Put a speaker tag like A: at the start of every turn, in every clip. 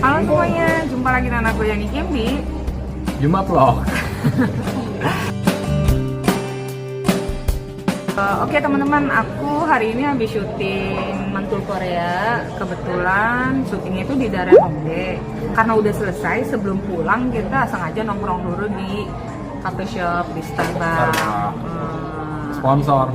A: Halo semuanya, jumpa lagi dengan aku Yani Kim di
B: Juma Vlog.
A: Oke teman-teman, aku hari ini habis syuting Mantul Korea. Kebetulan syutingnya itu di daerah Hongdae. Karena udah selesai, sebelum pulang kita sengaja nongkrong dulu di cafe shop, di Starbucks.
B: Sponsor.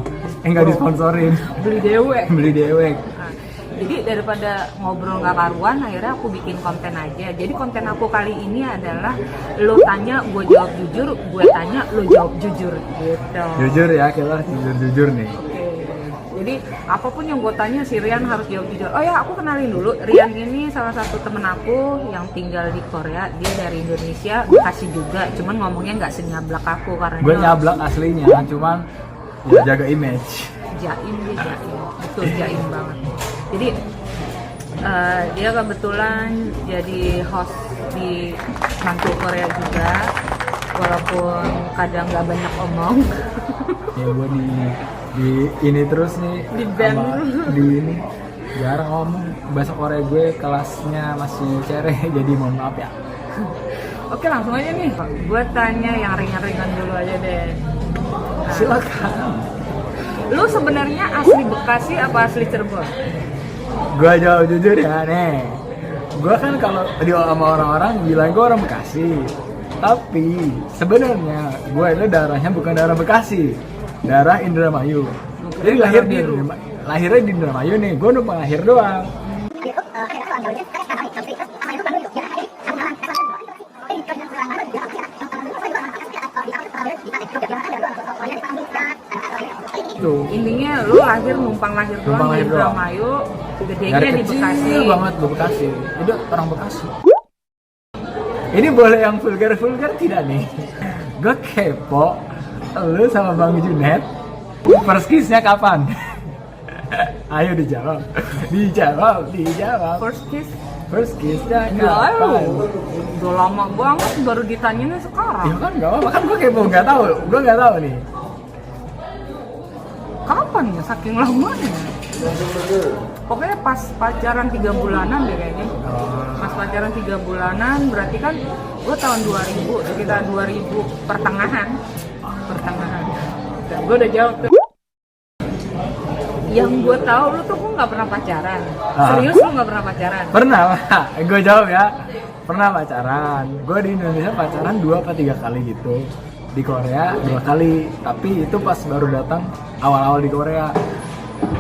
B: Enggak disponsorin.
A: Beli dewe.
B: Beli dewek.
A: Nah, jadi daripada ngobrol gak karuan, akhirnya aku bikin konten aja. Jadi konten aku kali ini adalah lo tanya, gue jawab jujur, gue tanya, lo jawab jujur gitu.
B: Jujur ya, kita jujur nih.
A: Oke. Jadi apapun yang gue tanya si Rian harus jawab jujur. Oh ya, aku kenalin dulu. Rian ini salah satu temen aku yang tinggal di Korea. Dia dari Indonesia, Bekasi juga. Cuman ngomongnya nggak senyablak aku karena
B: Gue
A: dia
B: nyablak aslinya, cuman ya jaga image.
A: jaim, dia jaim, betul jaim banget. Jadi dia kebetulan jadi host di Mantul Korea juga, walaupun kadang nggak banyak omong.
B: Ya gue di ini terus nih.
A: Di band.
B: Di ini jarang ngomong. Bahasa Korea gue kelasnya masih cereh, jadi mohon maaf ya.
A: Oke, langsung aja nih. Gue tanya yang ringan-ringan dulu aja deh. Nah,
B: Silakan.
A: lu sebenarnya asli Bekasi apa asli Cirebon?
B: Gue jawab jujur ya nih. Gue kan kalau sama orang-orang bilang gue orang Bekasi, tapi sebenarnya gue itu darahnya bukan darah Bekasi, darah Indramayu. Jadi lahirnya di Indramayu nih. Gue numpang lahir doang. Tuh.
A: Intinya lu lahir numpang lahir doang di Indramayu, gedenya
B: Dari
A: di
B: kecil
A: Bekasi.
B: banget gue Bekasi. Itu orang Bekasi. Ini boleh yang vulgar tidak nih? Gue kepo. Lu sama Bang Junet first kiss-nya kapan? Ayo dijawab. Dijawab. First kiss-nya kapan?
A: Udah lama banget baru ditanyanya sekarang.
B: Ya kan gak apa-apa, kan gue kepo, gue gak tahu nih.
A: Kapan ya? Saking lamanya. Pokoknya pas pacaran 3 bulanan deh kayaknya. Pas pacaran 3 bulanan berarti kan gue tahun 2000, sekitar 2000 pertengahan. Dan gue udah jawab tuh. Yang gue tahu lu tuh gue nggak pernah pacaran. Serius lu nggak pernah pacaran?
B: Pernah, gue jawab ya. Pernah pacaran. Gue di Indonesia pacaran 2 atau 3 kali gitu. Di Korea 2 kali, tapi itu pas baru datang awal-awal di Korea.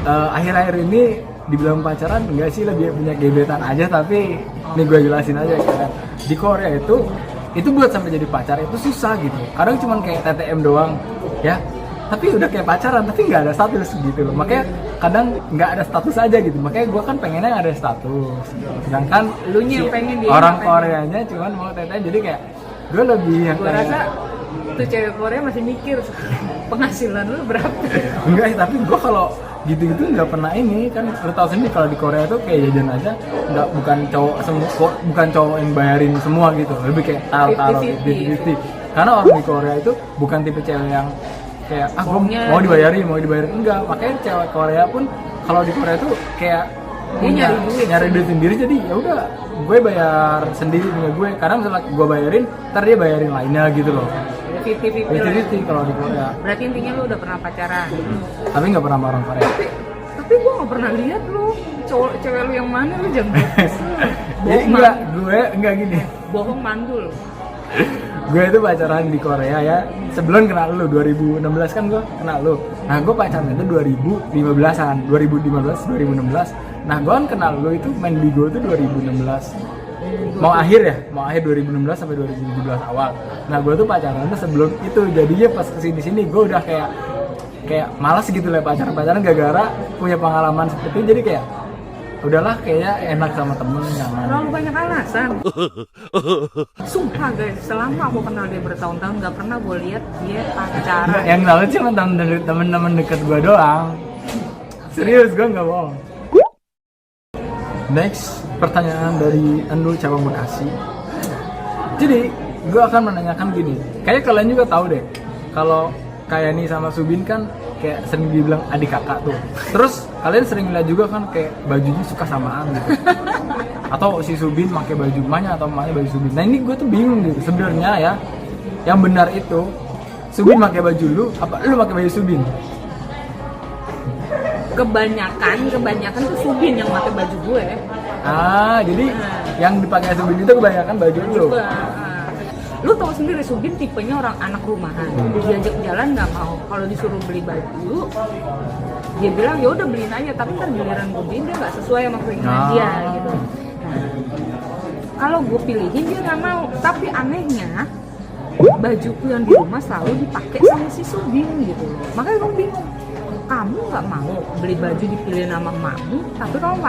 B: Akhir-akhir ini dibilang pacaran enggak sih, lebih punya gebetan aja. Tapi ini gue jelasin aja kan. Di Korea itu buat sampai jadi pacar itu susah gitu. Kadang cuman kayak TTM doang ya, tapi udah kayak pacaran tapi nggak ada status gitu loh. Makanya kadang nggak ada status aja gitu. Makanya gue kan pengennya ada status, sedangkan
A: Lu yang pengen dia
B: orang
A: pengen.
B: Koreanya cuman mau TTM. Jadi kayak gue lebih yang
A: Gue rasa tuh cewek Korea masih mikir penghasilan lu berapa.
B: enggak, tapi gue kalau gitu-gitu nggak pernah ini kan. Lo tau sendiri kalau di Korea tuh kayak jajan aja nggak, bukan cowok yang bayarin semua gitu, lebih kayak taruh 50-50. Karena orang di Korea itu bukan tipe cewek yang kayak gue mau dibayarin enggak. Makanya cewek Korea pun kalau di Korea tuh kayak
A: Dia
B: nyari duit sendiri. Jadi ya udah gue bayar sendiri punya gue, karena misalnya gue bayarin ntar dia bayarin lainnya gitu loh.
A: 50-50
B: kalau di Korea.
A: Berarti intinya lu udah pernah pacaran.
B: Tapi nggak pernah sama orang Korea.
A: Tapi gue gak pernah lihat lu cewek lu yang mana, lu jangan
B: Jadi enggak gini.
A: bohong mandul.
B: Gue itu pacaran di Korea ya sebelum kenal lu. 2016 kan gue kenal lu. Nah gue pacaran itu 2015-an, 2016. Nah gue kan kenal lu itu main Bigo itu 2016. Mau akhir 2016 sampai 2017 awal. Nah gue tuh pacaran tuh sebelum itu. Jadinya pas kesini gue udah kayak malas gitu lah pacaran gara-gara punya pengalaman seperti itu. Jadi kayak udahlah, kayaknya enak sama temen, nyaman.
A: Terlalu banyak alasan. Sumpah guys, selama aku kenal dia bertahun-tahun gak pernah gue lihat dia pacaran.
B: Yang lalu cuma temen-temen deket gue doang. Serius, gue nggak bohong. Next, pertanyaan dari Anu Cabang Bekasi. Jadi, gue akan menanyakan gini. Kayaknya kalian juga tahu deh, kalau kayak nih sama Subin kan kayak sering dibilang adik kakak tuh. Terus kalian sering lihat juga kan kayak bajunya suka samaan gitu. atau si Subin pakai baju emaknya atau emaknya baju Subin. Nah ini gue tuh bingung gitu sebenarnya ya, yang benar itu Subin pakai baju lu apa lu pakai baju Subin?
A: Kebanyakan tuh Subin yang pakai baju gue.
B: Jadi yang dipakai Subin itu kebanyakan baju lu.
A: Lu tahu sendiri Subin tipenya orang anak rumahan. Diajak jalan nggak mau. Kalau disuruh beli baju, dia bilang ya udah beliin aja. Tapi kan giliran gue beliin dia nggak sesuai sama keinginan dia gitu. Nah, kalau gue pilihin dia nggak mau. Tapi anehnya bajuku yang di rumah selalu dipakai sama si Subin gitu loh. Makanya gue bingung. Kamu nggak mau beli baju dipilih nama emakmu, tapi kamu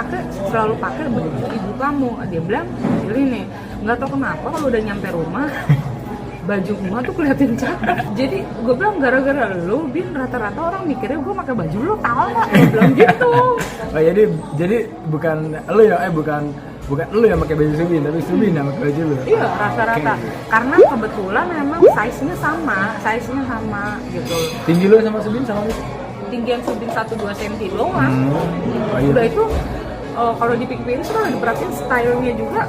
A: selalu pakai baju ibu kamu. Dia bilang, pilih nih, nggak tahu kenapa kalau udah nyampe rumah baju emak tuh kelihatan cakep. Jadi gue bilang gara-gara lu, Bin, rata-rata orang mikirnya gue pakai baju lu, tahu nggak? Gue bilang gitu.
B: Oh jadi bukan lu ya, bukan lu yang pakai baju Subin, tapi Subin yang pakai baju lu.
A: Iya, rata-rata. Karena kebetulan memang size-nya sama gitu.
B: Tinggi lu sama Subin sama lu?
A: Tinggian Subin 1-2 cm doang.
B: Iya.
A: Udah itu kalau dipikir-pikir tuh kalau diperhatiin stylenya juga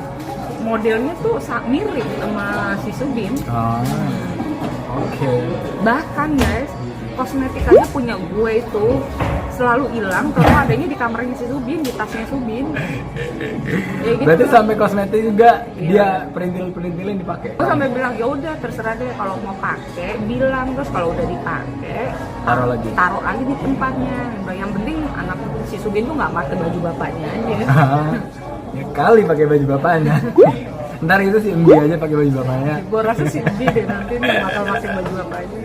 A: modelnya tuh mirip sama si Subin. Oke. Bahkan guys, kosmetikanya punya gue itu selalu hilang kalau adanya di kamarnya si Subin, di tasnya Subin. Ya gitu.
B: Berarti sampai kosmetik juga dia perintil-perintilin dipakai.
A: Gue sampai bilang ya udah terserah deh kalau mau pakai bilang, terus kalau udah dipakai taruh lagi di tempatnya. Yang penting anak si Subin tuh nggak pakai baju bapaknya aja.
B: Ya kali pakai baju bapaknya. Ntar itu si Embi aja pakai baju bapaknya.
A: Gue rasa si Embi deh nanti nih bakal pakai baju bapaknya.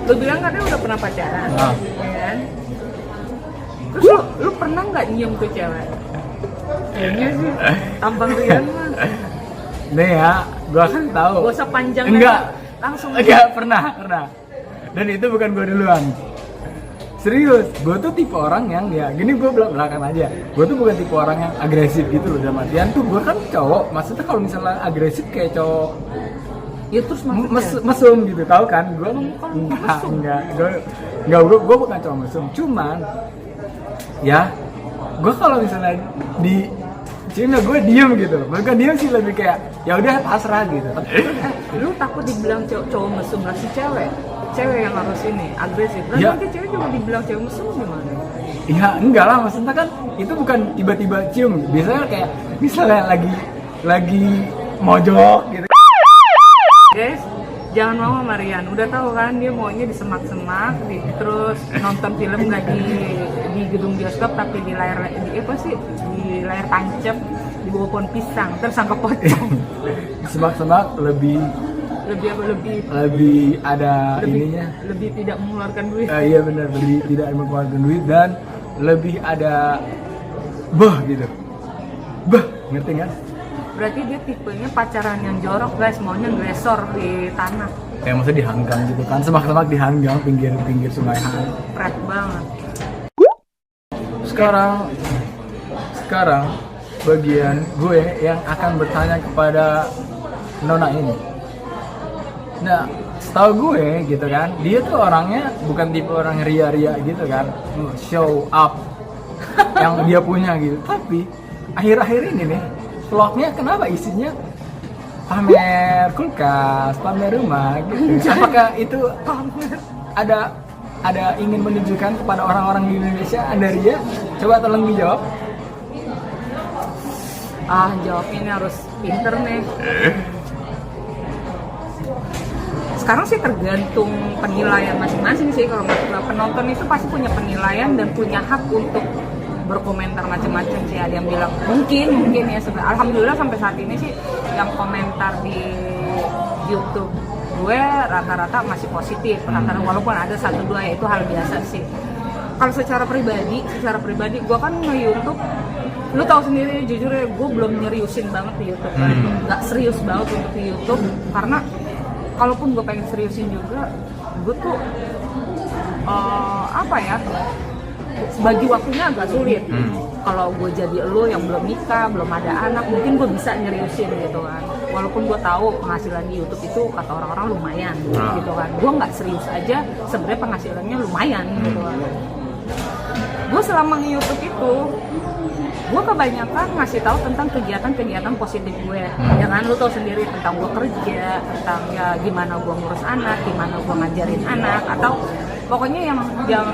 A: Lu bilang katanya udah pernah pacaran, ya kan? Terus lu pernah nggak nyium tuh cewek? Kayaknya sih tampang Rian mah.
B: Nih ya, gua kan tahu.
A: Gak usah panjang.
B: Enggak.
A: Langsung.
B: Enggak pernah. Dan itu bukan gua duluan. Serius, gua tuh tipe orang yang ya gini, gua belakang aja. Gua tuh bukan tipe orang yang agresif gitu loh. Dalam artian tuh gua kan cowok. Maksudnya kalau misalnya agresif kayak cowok
A: ya terus
B: mesum gitu, tahu kan? Gua enggak, gua bukan cowok mesum. Cuman ya, gue kalau misalnya di Cina gue diem gitu, bukan diem sih, lebih kayak ya udah pasrah gitu.
A: Lu takut dibilang cowok mesum lah, si cewek yang harus ini agresif. Lalu nanti cewek juga dibilang cewek mesum gimana?
B: Ya enggak lah, maksudnya kan itu bukan tiba-tiba cium. Biasanya kayak misalnya lagi mojok gitu.
A: Guys, jangan mau sama Rian, udah tahu kan dia maunya di semak-semak, terus nonton film nggak di gedung bioskop tapi di layar tancap di bawah pohon pisang, terus sangka pocong.
B: Semak-semak lebih ada ininya,
A: lebih tidak mengeluarkan duit.
B: Iya benar, lebih tidak mengeluarkan duit dan lebih ada gitu. Ngerti nggak?
A: Berarti dia tipenya pacaran yang jorok guys, maunya gresor di tanah.
B: Kayak maksudnya dihanggang gitu kan, semak-semak dihanggang pinggir sungai Han.
A: Keren banget.
B: Sekarang bagian gue yang akan bertanya kepada Nona ini. Nah, setahu gue gitu kan, dia tuh orangnya bukan tipe orang ria-ria gitu kan, show up yang dia punya gitu. Tapi akhir-akhir ini nih, vlognya kenapa isinya pamer kulkas, pamer rumah gitu. Apakah itu ada ingin menunjukkan kepada orang-orang di Indonesia Anda ria? Coba tolong dijawab.
A: Jawab ini harus pinter nih. Sekarang sih tergantung penilaian masing-masing sih. Kalau penonton itu pasti punya penilaian dan punya hak untuk berkomentar macam-macam sih. Ada yang bilang mungkin ya sebenarnya. Alhamdulillah sampai saat ini sih yang komentar di YouTube gue rata-rata masih positif. Walaupun ada 1-2 ya itu hal biasa sih. Kalau secara pribadi gue kan nge-YouTube, lu tahu sendiri jujur ya, gue belum nyeriusin banget di YouTube kan. Nggak serius banget untuk di YouTube karena kalaupun gue pengen seriusin juga, gue tuh bagi waktunya agak sulit. Kalau gue jadi lo yang belum nikah, belum ada anak, mungkin gue bisa nyeriusin gitu kan. Walaupun gue tahu penghasilan di YouTube itu kata orang-orang lumayan gitu kan. Gue nggak serius aja, sebenarnya penghasilannya lumayan gitu kan. Gue selama di YouTube itu gue kebanyakan ngasih tahu tentang kegiatan-kegiatan positif gue. Ya kan, lu tahu sendiri tentang gue kerja, tentang ya gimana gue ngurus anak, gimana gue ngajarin anak, atau pokoknya yang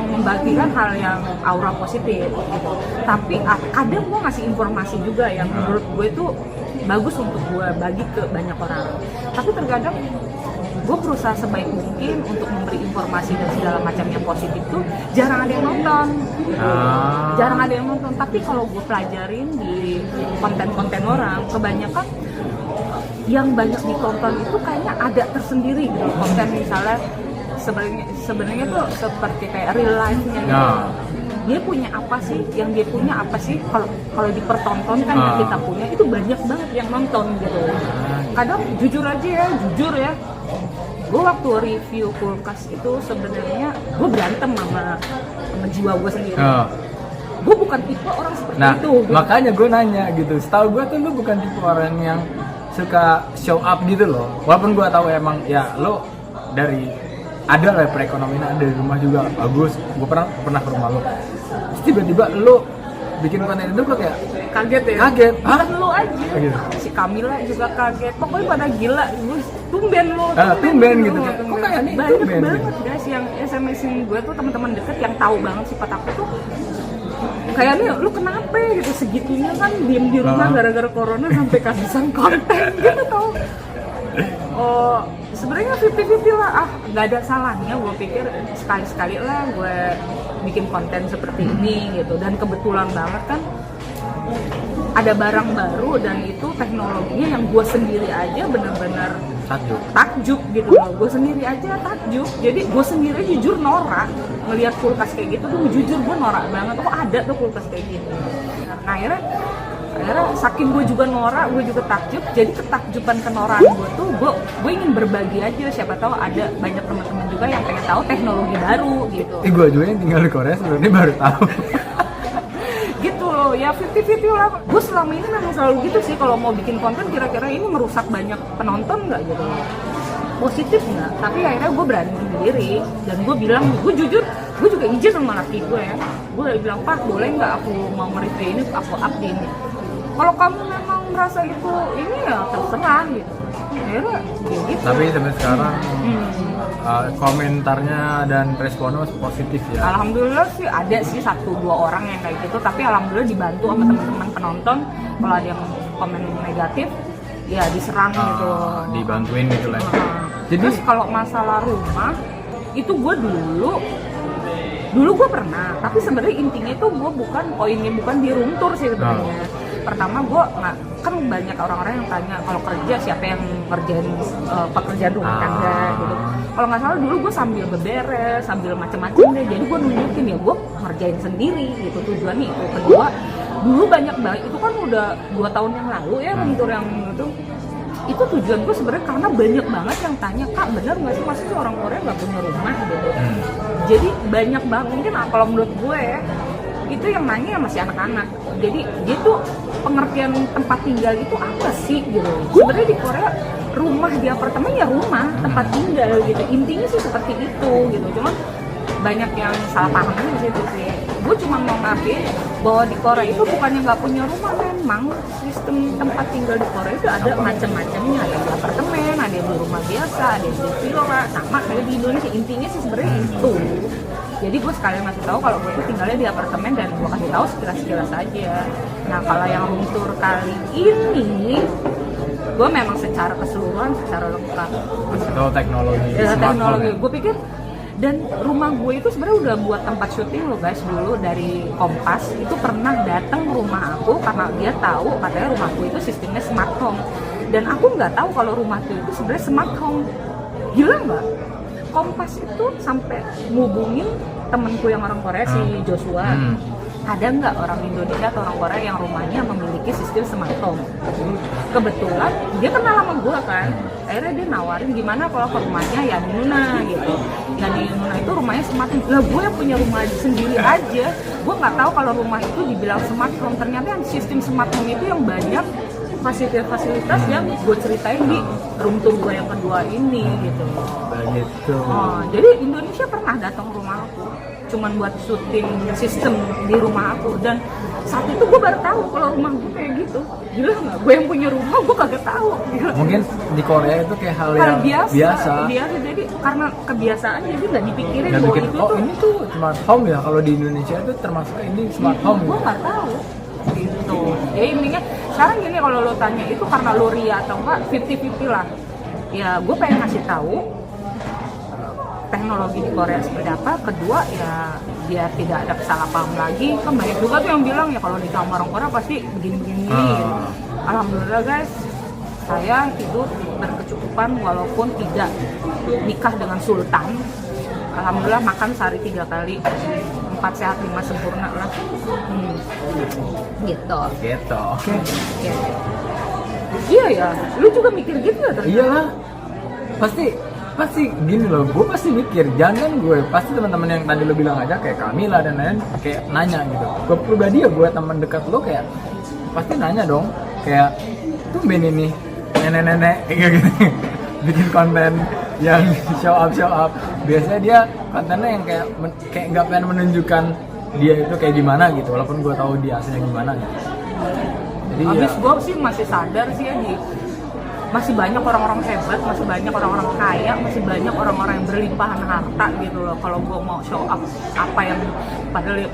A: membagikan hal yang aura positif gitu. Tapi kadang gue ngasih informasi juga yang menurut gue itu bagus untuk gue bagi ke banyak orang. Tapi terkadang gue berusaha sebaik mungkin untuk memberi informasi dan segala macam yang positif tuh jarang ada yang nonton gitu. Jarang ada yang nonton. Tapi kalau gue pelajarin di konten-konten orang, kebanyakan yang banyak ditonton itu kayaknya ada tersendiri gitu. Konten misalnya sebenarnya tuh seperti kayak real life-nya gitu. Dia punya apa sih? Yang dia punya apa sih? Kalau dipertontonkan yang kita punya itu banyak banget yang nonton gitu. Kadang jujur ya, gue waktu review kulkas itu sebenarnya gue berantem sama jiwa gue sendiri. Gue bukan tipe orang seperti itu. Gitu.
B: Makanya gue nanya gitu. Setahu gue tuh lu bukan tipe orang yang suka show up gitu loh. Walaupun gue tahu emang ya lo dari ada lah perekonomian, ada di rumah juga bagus. Gue pernah ke rumah lo. Terus tiba-tiba lo bikin konten itu gue kayak
A: kaget ya. Bukan lo aja. Gitu. Si Kamila juga kaget. Pokoknya pada gila. Tumben lo.
B: Tumben gitu. Kok kayak nih
A: banyak
B: tumben
A: banget
B: gitu.
A: Guys yang SMS-in gue tuh teman-teman deket yang tahu banget sifat aku tuh. Kayaknya lu kenapa gitu segitunya kan diem di rumah gara-gara corona sampai kehabisan konten gitu tau. Oh, sebenarnya 50-50 lah, nggak ada salahnya gue pikir sekali-sekali lah gue bikin konten seperti ini gitu. Dan kebetulan banget kan ada barang baru dan itu teknologinya yang gue sendiri aja benar-benar takjub gitu loh. Gue sendiri aja takjub, jadi gue sendiri jujur norak ngelihat kulkas kayak gitu tuh, jujur gue norak banget. Oh ada tuh kulkas kayak gini. Nah akhirnya saking gue juga norak, gue juga takjub. Jadi ketakjuban kenorakan gue tuh gue ingin berbagi aja. Siapa tahu ada banyak teman-teman juga yang pengen tahu teknologi baru gitu.
B: Gue juga yang tinggal di Korea sebenarnya baru tahu.
A: Gitu loh, ya 50-50 lah. Gue selama ini memang selalu gitu sih. Kalau mau bikin konten kira-kira ini merusak banyak penonton nggak gitu. Positif nggak, tapi akhirnya gue berani sendiri dan gue bilang, gue jujur, gue juga izin sama laki gue ya. Gue bilang, Pak boleh nggak aku mau nge-review ini, aku up di ini. Kalau kamu memang merasa itu ini ya terserah gitu. Akhirnya gitu.
B: Tapi sampai sekarang komentarnya dan responnya positif ya.
A: Alhamdulillah sih ada sih 1-2 orang yang kayak gitu, tapi alhamdulillah dibantu sama teman-teman penonton. Kalau ada yang komen negatif ya diserang gitu,
B: dibantuin gitu lah.
A: Jadi terus kalau masalah rumah itu gue dulu gue pernah, tapi sebenarnya intinya itu gue poinnya bukan di room tour sih sebenarnya. Pertama gue nggak, kan banyak orang-orang yang tanya kalau kerja siapa yang ngerjain pekerjaan rumah tangga gitu. Kalau nggak salah dulu gue sambil beberes, sambil macem-macem deh. Jadi gue nunjukin ya gue ngerjain sendiri gitu tujuannya itu. Kedua, dulu banyak banget itu kan udah 2 tahun yang lalu ya room tour yang itu tujuan gue sebenarnya karena banyak banget yang tanya, Kak bener nggak sih maksudnya orang Korea nggak punya rumah gitu. Jadi banyak banget, mungkin kalau menurut gue ya itu yang nanya masih anak-anak. Jadi dia tuh pengertian tempat tinggal itu apa sih gitu. Sebenarnya di Korea rumah di apartemen ya rumah tempat tinggal gitu, intinya sih seperti itu gitu. Cuman banyak yang salah paham di situ sih. Gue cuma mau ngapain bahwa di Korea itu bukannya nggak punya rumah, memang sistem tempat tinggal di Korea itu ada macam-macamnya. Ada di apartemen, ada di rumah biasa, ada di villa, sama kayak di Indonesia. Intinya sih sebenarnya itu. Jadi gue sekalian ngasih tahu kalau gue tuh tinggalnya di apartemen dan gue kasih tahu sekilas-sekilas aja. Nah kalau yang room tour kali ini, gue memang secara keseluruhan, secara lengkap.
B: Itu teknologi.
A: Ya, teknologi. Gue pikir dan rumah gue itu sebenarnya udah buat tempat syuting loh guys. Dulu dari Kompas itu pernah datang ke rumah aku karena dia tahu katanya rumahku itu sistemnya smart home. Dan aku nggak tahu kalau rumahku itu sebenarnya smart home. Gila nggak? Kompas itu sampai ngubungin temenku yang orang Korea si Joshua. Ada nggak orang Indonesia atau orang Korea yang rumahnya memiliki sistem smart home? Kebetulan dia kenal sama gue kan. Akhirnya dia nawarin gimana kalau ke rumahnya ya di Nuna gitu. Dan di Nuna itu rumahnya smart home. Lah gue yang punya rumah sendiri aja, gue nggak tahu kalau rumah itu dibilang smart home. Ternyata yang sistem smart home itu yang banyak fasilitas yang gue ceritain di room tour gue yang kedua ini gitu.
B: Begitu.
A: Jadi Indonesia pernah datang ke rumah aku, cuman buat syuting sistem di rumah aku. Dan saat itu gue baru tahu kalau rumah gue kayak gitu. Gila nggak? Gue yang punya rumah gue kagak tahu. Gila.
B: Mungkin di Korea itu kayak hal
A: Hal
B: yang biasa.
A: Jadi karena kebiasaan jadi nggak dipikirin
B: Nggak
A: bahwa
B: bikin,
A: itu
B: oh
A: tuh.
B: ini tuh smart home ya, kalau di Indonesia itu termasuk ini smart home
A: Gue
B: gitu.
A: nggak tahu gitu. Jadi intinya sekarang gini, kalau lo tanya itu karena lo ria atau enggak, 50-50 lah. Ya gue pengen ngasih tahu teknologi di Korea seperti apa. Kedua ya biar tidak ada kesalahpaham lagi. Kan banyak juga tuh yang bilang ya kalau di kamar orang Korea pasti begini-begini gitu. Alhamdulillah guys, saya hidup berkecukupan walaupun tidak nikah dengan sultan. Alhamdulillah makan sehari 3 kali, 4 sehat 5 sempurna lah. Gitu.
B: Oke.
A: Ya. Iya ya, lu juga mikir gitu ya ternyata?
B: Iyalah, pasti gini loh, gue pasti mikir, jangan gue, pasti teman-teman yang tadi lo bilang aja kayak Kamila dan lain kayak nanya gitu. Gue pribadi ya, gue teman dekat lo kayak pasti nanya dong, kayak tumben ini nenek-nenek kayak gitu bikin konten yang show up. Biasanya dia kontennya yang kayak nggak pengen menunjukkan dia itu kayak gimana gitu, walaupun gue tahu dia aslinya gimana gitu. Jadi
A: Abis
B: ya,
A: gue sih masih sadar sih ya, masih banyak orang-orang hebat, masih banyak orang-orang kaya, masih banyak orang-orang yang berlimpahan harta gitu loh. Kalau gue mau show up apa yang padahal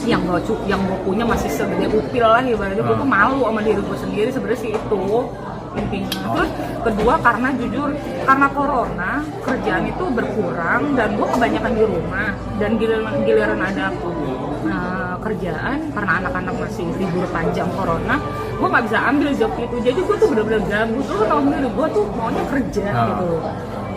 A: yang gue punya masih segede upil lah ibaratnya, gue tuh malu sama diri gue sendiri sebenarnya sih itu intinya. Terus kedua karena jujur karena corona kerjaan itu berkurang dan gue kebanyakan di rumah, dan giliran ada kerjaan karena anak-anak masih libur panjang corona, gue nggak bisa ambil job itu. Jadi gue tuh bener-bener gabut. Lo tau sendiri, gue tuh maunya kerja gitu,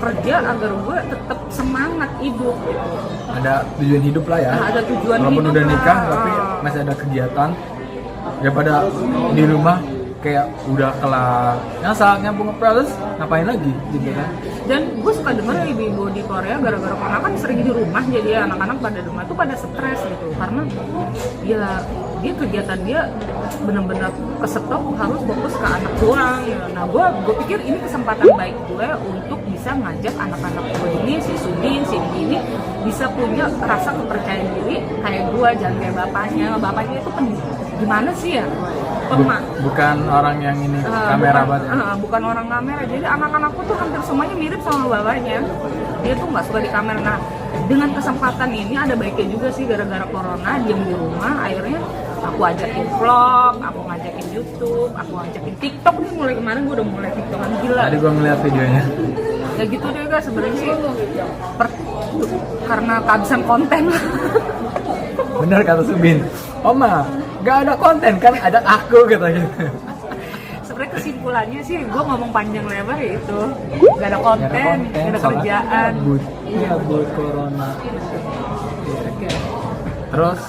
A: kerja agar gue tetap semangat hidup gitu.
B: ada tujuan hidup lah ya.
A: Ada tujuan
B: walaupun
A: hidup
B: udah nikah
A: lah.
B: tapi masih ada kegiatan, daripada di rumah kayak udah kelar nyampung ngepel, ngapain lagi gitu kan.
A: Dan gue suka denger ibu-ibu di Korea gara-gara corona kan sering di rumah, jadi ya anak-anak pada rumah tuh pada stres gitu, karena ya dia kegiatan dia benar-benar kesetop, harus fokus ke anak doang ya. Nah gue pikir ini kesempatan baik gue untuk bisa ngajak anak-anak gue ini, si Sudin, si ini bisa punya rasa kepercayaan diri kayak gue, jangan kayak bapaknya itu gimana sih ya,
B: Bukan orang yang ini kamera banget ya?
A: bukan orang kamera. Jadi anak-anakku tuh hampir semuanya mirip sama bapaknya. Dia tuh nggak suka di kamera. Nah, dengan kesempatan ini ada baiknya juga sih, gara-gara corona diem di rumah, akhirnya aku ajakin vlog, aku ngajakin YouTube, aku ngajakin TikTok nih. Mulai kemarin gue udah mulai TikTokan, gila.
B: Tadi gua ngeliat videonya.
A: Ya gitu deh guys, sebenarnya sih karena kehabisan konten.
B: Bener kata Subin, Oma, gak ada konten kan, ada aku katanya.
A: Sebenarnya kesimpulannya sih gue ngomong panjang lebar ya itu, gak ada konten, gak ada kerjaan.
B: Iya, buat corona. Terus